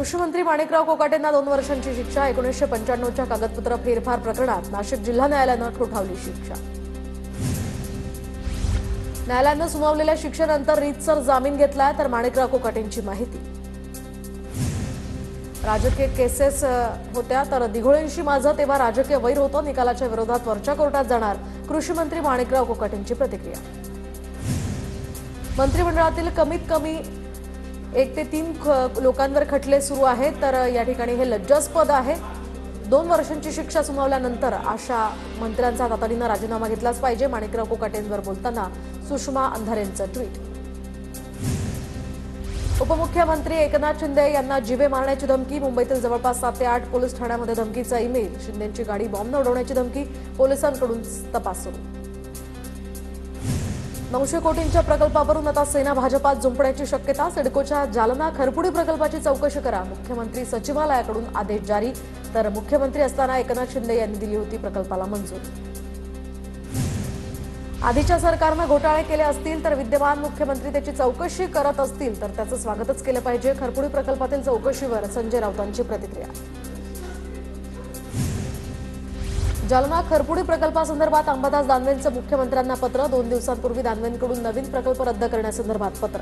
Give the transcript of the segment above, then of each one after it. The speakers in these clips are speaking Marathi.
कृषी मंत्री माणिकराव कोकाटेंना 2 वर्षांची शिक्षा। 1995च्या कागदपत्र फेरफार प्रकरणात नाशिक जिल्हा न्यायालयानं ठोठावली शिक्षा। न्यायालयानं सुनावलेल्या शिक्षेनंतर रीतसर जामीन घेतलाय, तर माणिकराव कोकाटेंची माहिती। राजकीय केसेस होत्या, तर दिघोळेंशी माझं तेव्हा राजकीय वैर होतं। निकालाच्या विरोधात वरच्या कोर्टात जाणार, कृषी मंत्री माणिकराव कोकाटेंची प्रतिक्रिया। मंत्रिमंडळातील कमीत कमी 1 ते 3 लोकांवर खटले सुरू आहेत, तर या ठिकाणी हे लज्जास्पद आहे। 2 वर्षांची शिक्षा सुनावल्यानंतर अशा मंत्र्यांचा तातडीनं राजीनामा घेतलाच पाहिजे। माणिकराव कोकाटेंवर बोलताना सुषमा अंधारेंचं ट्विट। उपमुख्यमंत्री एकनाथ शिंदे यांना जीवे मारण्याची धमकी। मुंबईतील जवळपास 7 ते 8 पोलीस ठाण्यामध्ये धमकीचा ईमेल। शिंदेंची गाडी बॉम्बनं उडवण्याची धमकी। पोलिसांकडून तपास सुरू। 900 कोटींच्या प्रकल्पावरून आता सेना भाजपात जुंपण्याची शक्यता। सिडकोच्या जालना खरपुडी प्रकल्पाची चौकशी करा, मुख्यमंत्री सचिवालयाकडून आदेश जारी। तर मुख्यमंत्री असताना एकनाथ शिंदे यांनी दिली होती प्रकल्पाला मंजुरी। आधीच्या सरकारनं घोटाळे केले असतील तर विद्यमान मुख्यमंत्री त्याची चौकशी करत असतील तर त्याचं स्वागतच केलं पाहिजे। खरपुडी प्रकल्पातील चौकशीवर संजय राऊतांची प्रतिक्रिया। जालना खरपुडी प्रकल्पासंदर्भात अंबादास दानवेंचं मुख्यमंत्र्यांना पत्र। 2 दिवसांपूर्वी दानवेंकडून नवीन प्रकल्प रद्द करण्यासंदर्भात पत्र।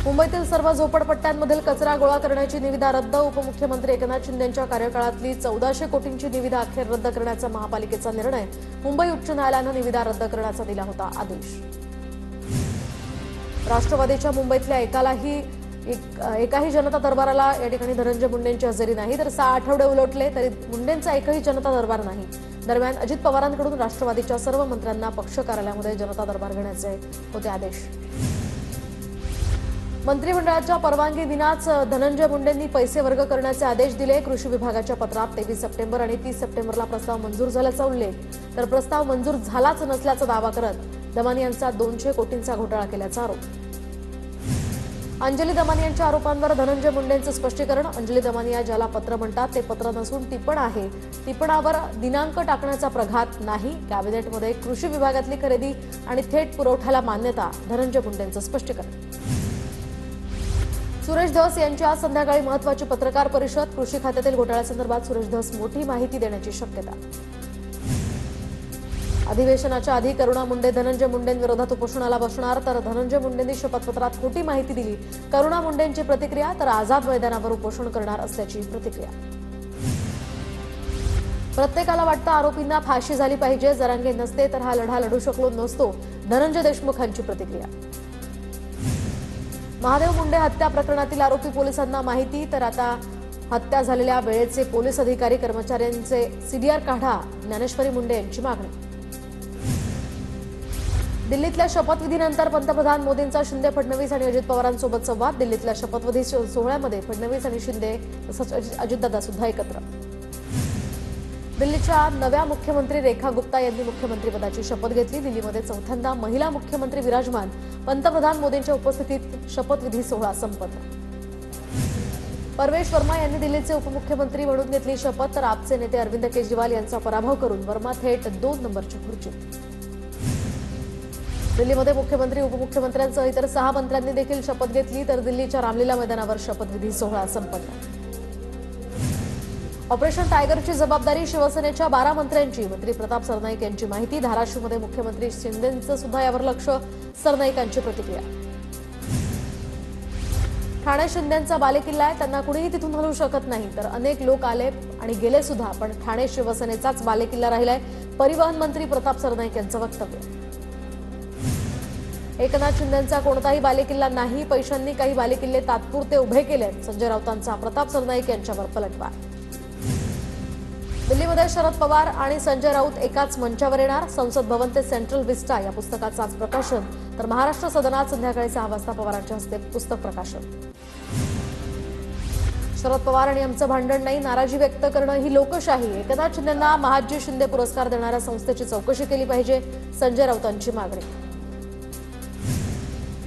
मुंबईतील सर्व झोपडपट्ट्यांमधील कचरा गोळा करण्याची निविदा रद्द। उपमुख्यमंत्री एकनाथ शिंदेंच्या कार्यकाळातली 1400 कोटींची निविदा अखेर रद्द करण्याचा महापालिकेचा निर्णय। मुंबई उच्च न्यायालयानं निविदा रद्द करण्याचा दिला होता आदेश। राष्ट्रवादीच्या मुंबईतल्या एकाही जनता दरबाराला या ठिकाणी धनंजय मुंडेंची हजेरी नाही, तर 6 आठवडे उलटले तरी मुंडेंचा एकही जनता दरबार नाही। दरम्यान अजित पवारांकडून राष्ट्रवादीच्या सर्व मंत्र्यांना पक्ष कार्यालयामध्ये जनता दरबार घेण्याचे होते आदेश। मंत्रिमंडळाच्या परवानगी विनाच धनंजय मुंडेंनी पैसे वर्ग करण्याचे आदेश दिले। कृषी विभागाच्या पत्रात 23 सप्टेंबर आणि 30 सप्टेंबरला प्रस्ताव मंजूर झाल्याचा उल्लेख, तर प्रस्ताव मंजूर झालाच नसल्याचा दावा करत दमानी यांचा 200 कोटींचा घोटाळा केल्याचा आरोप। अंजली दमानी यांच्या आरोपांवर धनंजय मुंडेंचं स्पष्टीकरण। अंजली दमानिया ज्याला पत्र म्हणतात ते पत्र नसून टिपण आहे। टिपणावर दिनांक टाकण्याचा प्रघात नाही। कॅबिनेटमध्ये कृषी विभागातली खरेदी आणि थेट पुरवठ्याला मान्यता, धनंजय मुंडेंचं स्पष्टीकरण। सुरेश धस यांची आज संध्याकाळी महत्त्वाची पत्रकार परिषद। कृषी खात्यातील घोटाळ्यासंदर्भात सुरेश धस मोठी माहिती देण्याची शक्यता। अधिवेशनाच्या आधी करुणा मुंडे धनंजय मुंडेंविरोधात उपोषणाला बसणार, तर धनंजय मुंडेंनी शपथपत्रात खोटी माहिती दिली। करुणा मुंडेंची प्रतिक्रिया, तर आझाद मैदानावर उपोषण करणार असल्याची प्रतिक्रिया। प्रत्येकाला वाटतं आरोपींना फाशी झाली पाहिजे, जरांगे नसते तर हा लढा लढू शकलो नसतो, धनंजय देशमुखांची प्रतिक्रिया। महादेव मुंडे हत्या प्रकरणातील आरोपी पोलिसांना माहिती, तर आता हत्या झालेल्या वेळेचे पोलीस अधिकारी कर्मचाऱ्यांचे सीडीआर काढा, ज्ञानेश्वरी मुंडे यांची मागणी। दिल्लीतल्या शपथविधीनंतर पंतप्रधान मोदींचा शिंदे, फडणवीस आणि अजित पवारांसोबत संवाद। दिल्लीतल्या शपथविधी सोहळ्यामध्ये फडणवीस आणि शिंदे तसंच अजितदादा सुद्धा एकत्र। दिल्लीच्या नव्या मुख्यमंत्री रेखा गुप्ता यांनी मुख्यमंत्रीपदाची शपथ घेतली। दिल्लीमध्ये 4थ्यांदा महिला मुख्यमंत्री विराजमान। पंतप्रधान मोदींच्या उपस्थितीत शपथविधी सोहळा संपन्न। परवेश वर्मा यांनी दिल्लीचे उपमुख्यमंत्री म्हणून घेतली शपथ, तर आपचे नेते अरविंद केजरीवाल यांचा पराभव करून वर्मा थेट 2 नंबरच्या खुर्चीत। दिल्लीमध्ये मुख्यमंत्री, उपमुख्यमंत्र्यांसह इतर 6 मंत्र्यांनी देखील शपथ घेतली, तर दिल्लीच्या रामलीला मैदानावर शपथविधी सोहळा संपन्न। ऑपरेशन टायगरची जबाबदारी शिवसेनेच्या 12 मंत्र्यांची। मंत्री प्रताप सरनाईक यांची माहिती। धाराशिवमध्ये मुख्यमंत्री शिंदेंचं सुद्धा यावर लक्ष, सरनाईकांची प्रतिक्रिया। ठाणे शिंदेंचा बालेकिल्ला आहे, त्यांना कुणीही तिथून हलवू शकत नाही, तर अनेक लोक आले आणि गेले सुद्धा, पण ठाणे शिवसेनेचाच बालेकिल्ला राहिलाय, परिवहन मंत्री प्रताप सरनाईक यांचं वक्तव्य। एकनाथ शिंदेंचा कोणताही बालेकिल्ला नाही, पैशांनी काही बालेकिल्ले तात्पुरते उभे केलेत, संजय राऊतांचा प्रताप सरनाईक यांच्यावर पलटवार। दिल्लीमध्ये शरद पवार आणि संजय राऊत एकाच मंचावर येणार। संसद भवन ते सेंट्रल विस्टा या पुस्तकाचं आज प्रकाशन, तर महाराष्ट्र सदनात संध्याकाळी 6 वाजता पवारांच्या हस्ते पुस्तक प्रकाशन। शरद पवार आणि आमचं भांडण नाही, नाराजी व्यक्त करणं ही लोकशाही। एकनाथ शिंदेंना महादजी शिंदे पुरस्कार देणाऱ्या संस्थेची चौकशी केली पाहिजे, संजय राऊतांची मागणी।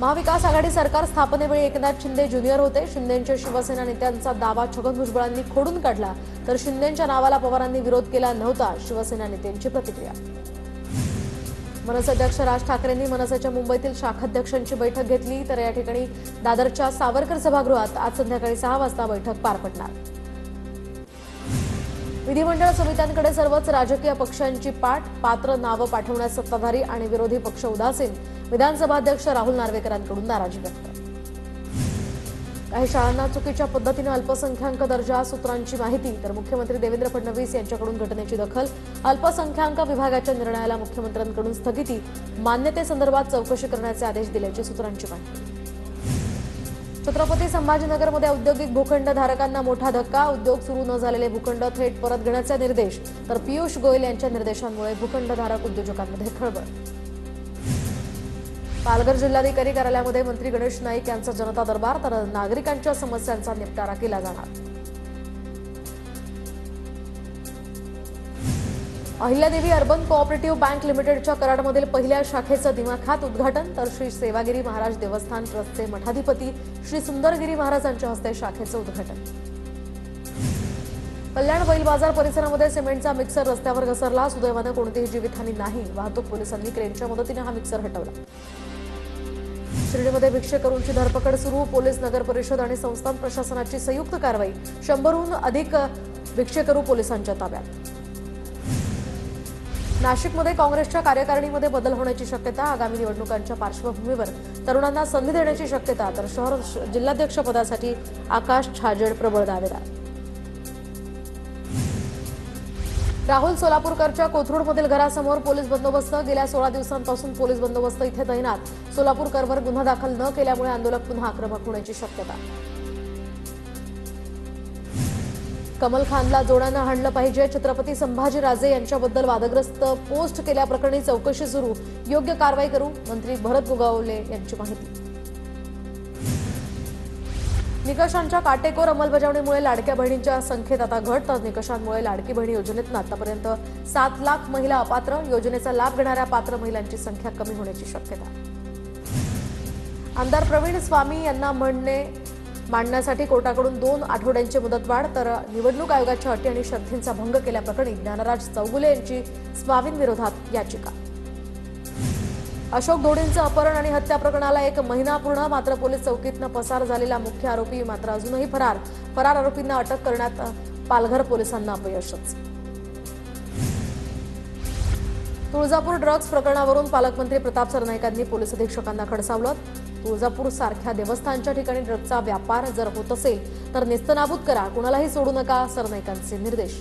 महाविकास आघाडी सरकार स्थापनेवेळी एकनाथ शिंदे ज्युनियर होते। शिंदेंच्या शिवसेना नेत्यांचा दावा छगन भुजबळांनी खोडून काढला, तर शिंदेंच्या नावाला पवारांनी विरोध केला नव्हता, शिवसेना नेत्यांची प्रतिक्रिया। मनसे अध्यक्ष राज ठाकरेंनी मनसेच्या मुंबईतील शाखाध्यक्षांची बैठक घेतली, तर या ठिकाणी दादरच्या सावरकर सभागृहात आज संध्याकाळी 6 वाजता बैठक पार पडणार. विधिमंडळ समित्यांकडे सर्वच राजकीय पक्षांची पात्र नावं पाठवण्यास सत्ताधारी आणि विरोधी पक्ष उदासीन. विधानसभा अध्यक्ष राहुल नार्वेकरांकडून नाराजी व्यक्त. काही शाळांना चुकीच्या पद्धतीने अल्पसंख्याक दर्जा सूत्रांची माहिती, तर मुख्यमंत्री देवेंद्र फडणवीस यांच्याकडून घटनेची दखल. अल्पसंख्याक विभागाच्या निर्णयाला मुख्यमंत्र्यांकडून स्थगिती, मान्यतेसंदर्भात चौकशी करण्याचे आदेश दिल्याची सूत्रांची माहिती. छत्रपती संभाजीनगरमध्ये औद्योगिक भूखंडधारकांना मोठा धक्का. उद्योग सुरू न झालेले भूखंड थेट परत घेण्याचे निर्देश, तर पियुष गोयल यांच्या निर्देशांमुळे भूखंडधारक उद्योजकांमध्ये खळबळ. पालघर जिल्हाधिकारी कार्यालयामध्ये मंत्री गणेश नाईक यांचा जनता दरबार, तर नागरिकांच्या समस्यांचा निपटारा केला जाणार. अहिल्यादेवी अर्बन कोऑपरेटिव्ह बँक लिमिटेडच्या कराडमधील पहिल्या शाखेचं दिमाखात उद्घाटन, तर श्री सेवागिरी महाराज देवस्थान ट्रस्टचे मठाधिपती श्री सुंदरगिरी महाराजांच्या हस्ते शाखेचं उद्घाटन. कल्याण बैल बाजार परिसरामध्ये सिमेंटचा मिक्सर रस्त्यावर घसरला. सुदैवानं कोणतीही जीवितहानी नाही. वाहतूक पोलिसांनी क्रेनच्या मदतीने हा मिक्सर हटवला. शिर्डीमध्ये भिक्षेकरूंची धरपकड सुरू. पोलीस, नगर परिषद आणि संस्थान प्रशासनाची संयुक्त कारवाई. 100हून अधिक भिक्षेकरू पोलिसांच्या ताब्यात. नाशिकमध्ये काँग्रेसच्या कार्यकारिणीमध्ये बदल होण्याची शक्यता. आगामी निवडणुकांच्या पार्श्वभूमीवर तरुणांना संधी देण्याची शक्यता, तर शहर जिल्हाध्यक्षपदासाठी आकाश छाजेड प्रबळ दावेदार. राहुल सोलापूरकरच्या कोथरूडमधील घरासमोर पोलीस बंदोबस्त. गेल्या 16 दिवसांपासून पोलीस बंदोबस्त इथे तैनात. सोलापूरकरवर गुन्हा दाखल न केल्यामुळे आंदोलक पुन्हा आक्रमक होण्याची शक्यता. कमल खानला जोड्यानं हाणलं पाहिजे. छत्रपती संभाजीराजे यांच्याबद्दल वादग्रस्त पोस्ट केल्याप्रकरणी चौकशी सुरू. योग्य कारवाई करू, मंत्री भरत गोगावले यांची माहिती. निकषांच्या काटेकोर अंमलबजावणीमुळे लाडक्या बहिणींच्या संख्येत आता घट, तर निकषांमुळे लाडकी बहिणी योजनेतून आतापर्यंत 7 लाख महिला अपात्र. योजनेचा लाभ घेणाऱ्या पात्र महिलांची संख्या कमी होण्याची शक्यता. आमदार प्रवीण स्वामी यांना मांडण्यासाठी कोर्टाकडून 2 आठवड्यांची मुदतवाढ, तर निवडणूक आयोगाच्या अटी आणि शर्तींचा भंग केल्याप्रकरणी ज्ञानराज चौगुले यांची स्वामींविरोधात याचिका. अशोक ढोडेंचं अपहरण आणि हत्या प्रकरणाला 1 महिना पूर्ण. मात्र पोलीस चौकीतनं पसार झालेला मुख्य आरोपी मात्र अजूनही फरार आरोपींना अटक करण्यात पालघर पोलिसांना अपयशच. तुळजापूर ड्रग्ज प्रकरणावरून पालकमंत्री प्रताप सरनाईकांनी पोलीस अधीक्षकांना खडसावलं. तुळजापूर सारख्या देवस्थानच्या ठिकाणी ड्रग्जचा व्यापार जर होत असेल तर नेस्तनाबूत करा, कुणालाही सोडू नका, सरनाईकांचे निर्देश.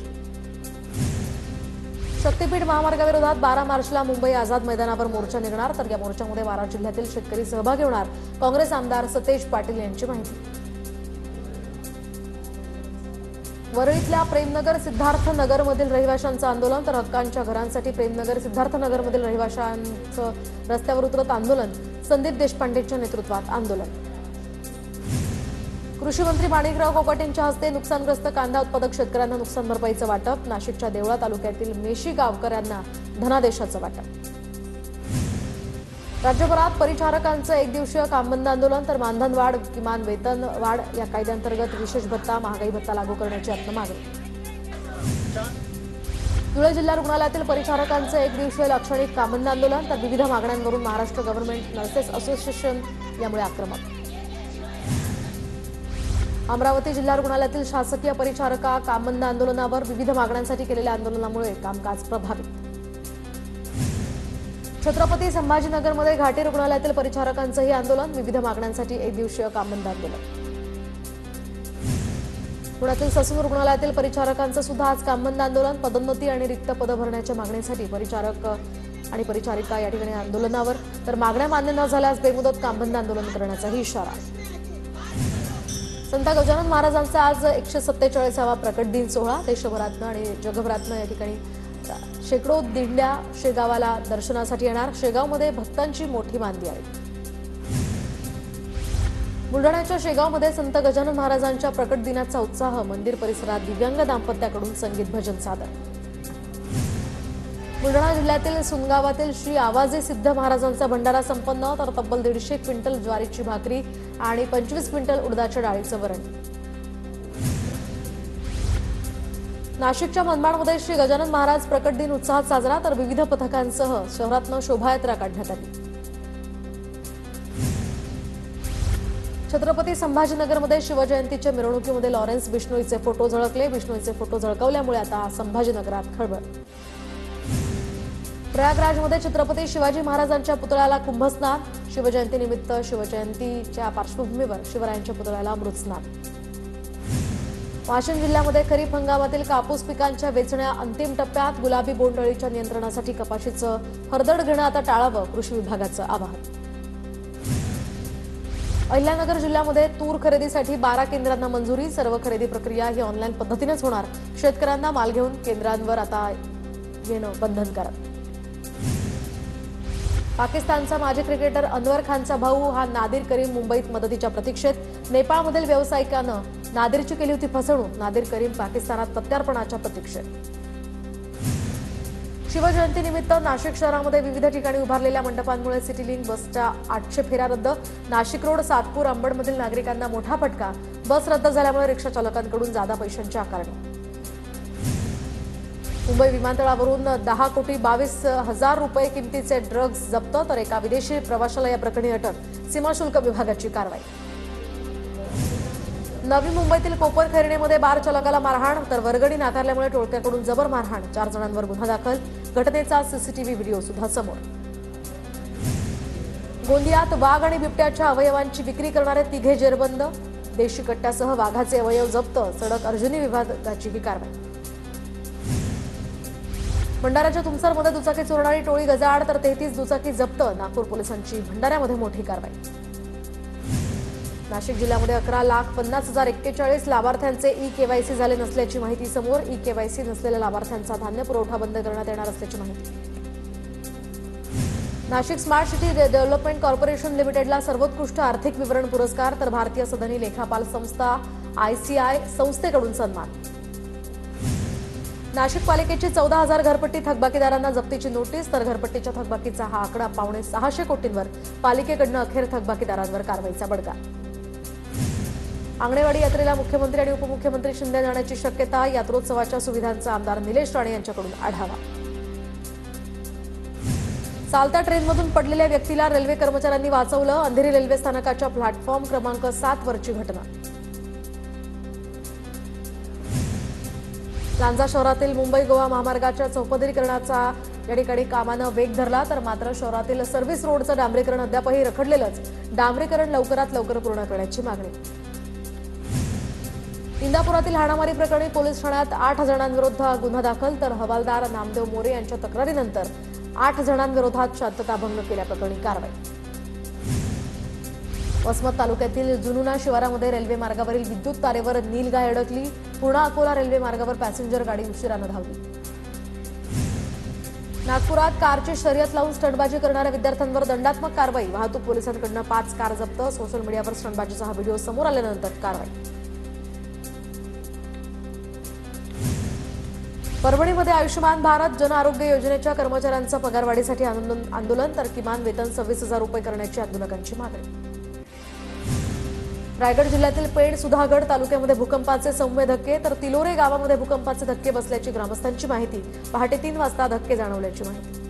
शक्तीपीठ महामार्गाविरोधात 12 मार्चला मुंबई आझाद मैदानावर मोर्चा निघणार, तर या मोर्चामध्ये 12 जिल्ह्यातील शेतकरी सहभागी होणार. काँग्रेस आमदार सतेज पाटील यांची माहिती. वरळीतल्या प्रेमनगर सिद्धार्थनगरमधील रहिवाशांचं आंदोलन, तर हक्कांच्या घरांसाठी प्रेमनगर सिद्धार्थनगरमधील रहिवाशांचं रस्त्यावर उतरत आंदोलन. संदीप देशपांडेंच्या नेतृत्वात आंदोलन. कृषी मंत्री माणिकराव कोकाटेंच्या हस्ते नुकसानग्रस्त कांदा उत्पादक शेतकऱ्यांना नुकसान भरपाईचं वाटप. नाशिकच्या देवळा तालुक्यातील मेशी गावकऱ्यांना धनादेशाचं वाटप. राज्यभरात परिचारकांचं 1 दिवसीय कामबंद आंदोलन, तर मानधनवाढ, किमान वेतन वाढ या कायद्यांतर्गत विशेष भत्ता, महागाई भत्ता लागू करण्याची यातनं मागणी. धुळे जिल्हा रुग्णालयातील परिचारकांचं 1 दिवसीय लाक्षणिक कामबंद आंदोलन, तर विविध मागण्यांवरून महाराष्ट्र गव्हर्नमेंट नर्सेस असोसिएशन यामुळे आक्रमक. अमरावती जिल्हा रुग्णालयातील शासकीय परिचारका कामबंद आंदोलनावर. विविध मागण्यांसाठी केलेल्या आंदोलनामुळे कामकाज प्रभावित. छत्रपती संभाजीनगरमध्ये घाटी रुग्णालयातील परिचारकांचंही आंदोलन. विविध मागण्यांसाठी 1 दिवसीय कामबंद आंदोलन. पुण्यातील ससून रुग्णालयातील परिचारकांचं सुद्धा आज कामबंद आंदोलन. पदोन्नती आणि रिक्त पदं भरण्याच्या मागणीसाठी परिचारक आणि परिचारिका या ठिकाणी आंदोलनावर, तर मागण्या मान्य न झाल्यास बेमुदत कामबंद आंदोलन करण्याचाही इशारा. संत गजानन महाराजांचा आज 147वा प्रकट दिन सोहळा. देशभरातनं आणि जगभरातनं या ठिकाणी शेकडो दिंड्या शेगावाला दर्शनासाठी येणार. शेगावमध्ये भक्तांची मोठी मांदी आहे. बुलढाण्याच्या शेगावमध्ये संत गजानन महाराजांच्या प्रकट दिनाचा उत्साह. मंदिर परिसरात दिव्यांग दाम्पत्याकडून संगीत भजन सादर. बुलढाणा जिल्ह्यातील सुनगावातील श्री आवाजे सिद्ध महाराजांचा भंडारा संपन्न, तर तब्बल 150 क्विंटल ज्वारीची भाकरी आणि 25 क्विंटल उडदाच्या डाळीचं वरण. नाशिकच्या मनमाडमध्ये श्री गजानन महाराज प्रकट दिन उत्साहात साजरा, तर विविध पथकांसह शहरातनं शोभायात्रा काढण्यात आली। छत्रपती संभाजीनगरमध्ये शिवजयंतीच्या मिरवणुकीमध्ये लॉरेन्स बिश्नोईचे फोटो झळकले। बिश्नोईचे फोटो झळकवल्यामुळे आता संभाजीनगरात खळबळ। प्रयागराजमध्ये छत्रपती शिवाजी महाराजांच्या पुतळ्याला कुंभस्नान। शिवजयंतीनिमित्त शिवजयंतीच्या पार्श्वभूमीवर शिवरायांच्या पुतळ्याला अमृतस्नान। वाशिम जिल्ह्यामध्ये खरीप हंगामातील कापूस पिकांच्या वेचण्या अंतिम टप्प्यात। गुलाबी बोंडअळीच्या नियंत्रणासाठी कपाशीचं हरदड घेणं आता टाळावं, कृषी विभागाचं आवाहन। अहिल्यानगर जिल्ह्यामध्ये तूर खरेदीसाठी 12 केंद्रांना मंजुरी। सर्व खरेदी प्रक्रिया ही ऑनलाईन पद्धतीनेच होणार। शेतकऱ्यांना माल घेऊन केंद्रांवर आता येणं बंधनकारक। पाकिस्तानचा माजी क्रिकेटर अनवर खानचा भाऊ हा नादिर करीम मुंबईत मदतीच्या प्रतीक्षेत। नेपाळमधील व्यावसायिकानं नादिरची केली होती फसवणूक। नादिर करीम पाकिस्तानात प्रत्यार्पणाच्या प्रतीक्षेत। शिवजयंतीनिमित्त नाशिक शहरामध्ये विविध ठिकाणी उभारलेल्या मंडपांमुळे सिटी लिंक बसच्या 800 फेऱ्या रद्द। नाशिक रोड सातपूर अंबडमधील नागरिकांना मोठा फटका। बस रद्द झाल्यामुळे रिक्षा चालकांकडून जादा पैशांची आकारणी। मुंबई विमानतळावरून 10,22,00,000 रुपये किमतीचे ड्रग्ज जप्त, तर एका विदेशी प्रवाशाला या प्रकरणी अटक। सीमाशुल्क विभागाची कारवाई। नवी मुंबईतील कोपर खैरणे बार चालकाला मारहाण, तर वर्गणी नाकारल्यामुळे टोळक्याकडून जबर मारहाण। 4 जणांवर गुन्हा दाखल। घटनेचा सीसीटीव्ही व्हिडिओ सुद्धा समोर। गोंदियात वाघ आणि बिबट्याच्या अवयवांची विक्री करणारे 3 जेरबंद। देशी कट्ट्यासह वाघाचे अवयव जप्त। सडक अर्जुनी विभागाची ही कारवाई। भंडाऱ्याच्या तुमसरमध्ये दुचाकी चोरणारी टोळी गजाआड, तर 33 दुचाकी जप्त। नागपूर पोलिसांची भंडाऱ्यामध्ये मोठी कारवाई। नाशिक जिल्ह्यामध्ये 11,50,041 लाभार्थ्यांचे ई-केवायसी झाले नसल्याची माहिती समोर। ई-केवायसी नसलेल्या लाभार्थ्यांचा धान्य पुरवठा बंद करण्यात येणार असल्याची माहिती। Nashik smart city development corporation लिमिटेडला सर्वोत्कृष्ट आर्थिक विवरण पुरस्कार, तर भारतीय सदनी लेखापाल संस्था ICI संस्थेकडून सन्मान। नाशिक पालिकेची 14,000 घरपट्टी थकबाकीदारांना जप्तीची नोटीस, तर घरपट्टीच्या थकबाकीचा हा आकडा 650 कोटींवर। पालिकेकडनं अखेर थकबाकीदारांवर कारवाईचा बडगा। आंगणेवाडी यात्रेला मुख्यमंत्री आणि उपमुख्यमंत्री शिंदे जाण्याची शक्यता। यात्रोत्सवाच्या सुविधांचा आमदार निलेश राणे यांच्याकडून आढावा। चालत्या ट्रेनमधून पडलेल्या व्यक्तीला रेल्वे कर्मचाऱ्यांनी वाचवलं। अंधेरी रेल्वे स्थानकाच्या प्लॅटफॉर्म क्रमांक 7 वरची घटना। लांजा शहरातील मुंबई गोवा महामार्गाच्या चौपदरीकरणाचा या ठिकाणी कामानं वेग धरला, तर मात्र शहरातील सर्व्हिस रोडचं डांबरीकरण अद्यापही रखडलेलंच। डांबरीकरण लवकरात लवकर पूर्ण करण्याची मागणी। इंदापुरातील हाणामारी प्रकरणी पोलीस ठाण्यात 8 जणांविरोधात गुन्हा दाखल, तर हवालदार नामदेव मोरे यांच्या तक्रारीनंतर 8 जणांविरोधात शांतताभंग केल्याप्रकरणी कारवाई। वसमत तालुक्यातील जुनुना शिवारामध्ये रेल्वे मार्गावरील विद्युत तारेवर नीलगाय अडकली। पुणा अकोला रेल्वे मार्गावर पॅसेंजर गाडी उशिरानं धावली। नागपुरात कारची शर्यत लावून स्टंटबाजी करणाऱ्या विद्यार्थ्यांवर दंडात्मक कारवाई। वाहतूक पोलिसांकडून 5 कार जप्त। सोशल मीडियावर स्टंटबाजीचा हा व्हिडिओ समोर आल्यानंतर कारवाई। परभणीमध्ये आयुष्यमान भारत जन आरोग्य योजनेच्या कर्मचाऱ्यांचा पगारवाढीसाठी आंदोलन, तर किमान वेतन 26,000 रुपये करण्याची आंदोलकांची मागणी। रायगड जिल्ह्यातील पेण सुधागड तालुक्यामध्ये भूकंपाचे सौम्य धक्के, तर तिलोरे गावामध्ये भूकंपाचे धक्के बसल्याची ग्रामस्थांची माहिती। पहाटे 3 वाजता धक्के जाणवल्याची माहिती।